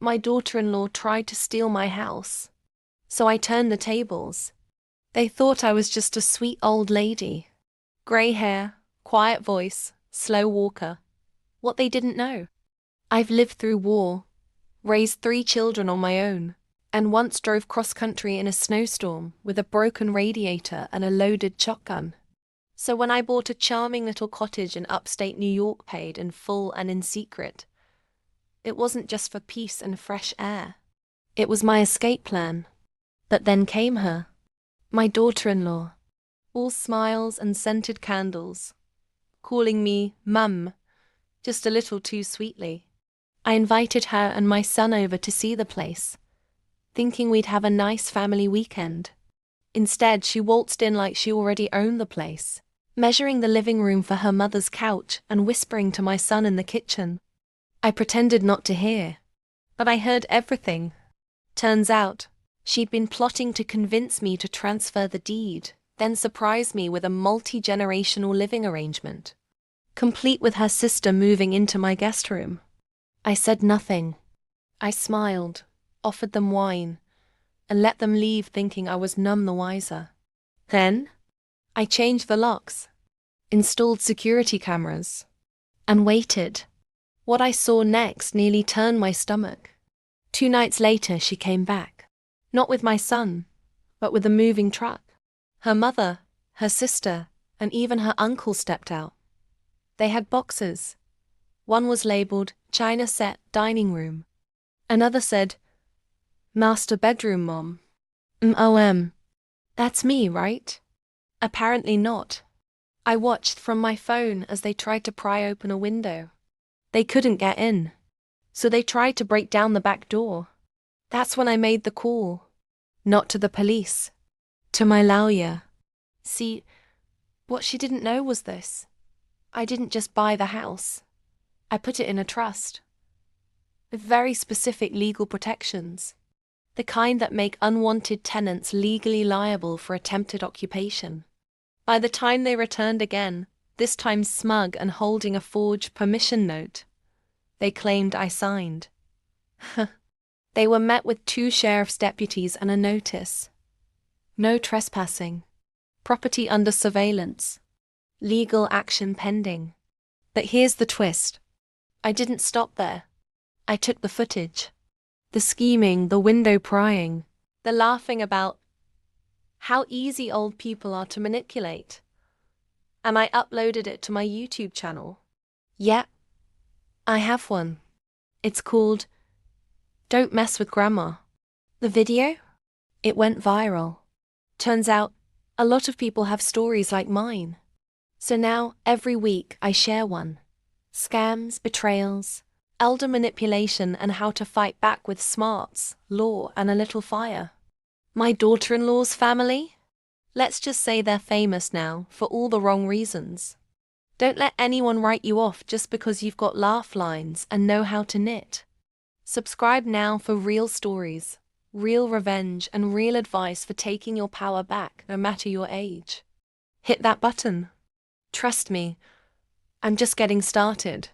My daughter-in-law tried to steal my house. So I turned the tables. They thought I was just a sweet old lady. Grey hair, quiet voice, slow walker. What they didn't know. I've lived through war, raised 3 children on my own, and once drove cross-country in a snowstorm with a broken radiator and a loaded shotgun. So when I bought a charming little cottage in upstate New York paid in full and in secret, it wasn't just for peace and fresh air. It was my escape plan. But then came her, my daughter-in-law, all smiles and scented candles, calling me Mum, just a little too sweetly. I invited her and my son over to see the place, thinking we'd have a nice family weekend. Instead, she waltzed in like she already owned the place, measuring the living room for her mother's couch and whispering to my son in the kitchen. I pretended not to hear, but I heard everything. Turns out, she'd been plotting to convince me to transfer the deed, then surprise me with a multi-generational living arrangement, complete with her sister moving into my guest room. I said nothing. I smiled, offered them wine, and let them leave thinking I was none the wiser. Then, I changed the locks, installed security cameras, and waited. What I saw next nearly turned my stomach. 2 nights later, she came back. Not with my son, but with a moving truck. Her mother, her sister, and even her uncle stepped out. They had boxes. One was labeled China Set Dining Room. Another said, Master Bedroom, Mom. That's me, right? Apparently not. I watched from my phone as they tried to pry open a window. They couldn't get in, so they tried to break down the back door. That's when I made the call. Not to the police, to my lawyer. See, what she didn't know was this. I didn't just buy the house. I put it in a trust, with very specific legal protections, the kind that make unwanted tenants legally liable for attempted occupation. By the time they returned again, this time smug and holding a forged permission note, they claimed I signed. They were met with 2 sheriff's deputies and a notice. No trespassing. Property under surveillance. Legal action pending. But here's the twist. I didn't stop there. I took the footage. The scheming, the window prying, the laughing about how easy old people are to manipulate. And I uploaded it to my YouTube channel. Yeah, I have one. It's called Don't Mess with Grandma. The video? It went viral. Turns out, a lot of people have stories like mine. So now, every week, I share one. Scams, betrayals, elder manipulation, and how to fight back with smarts, law, and a little fire. My daughter-in-law's family? Let's just say they're famous now, for all the wrong reasons. Don't let anyone write you off just because you've got laugh lines and know how to knit. Subscribe now for real stories, real revenge, and real advice for taking your power back, no matter your age. Hit that button. Trust me, I'm just getting started.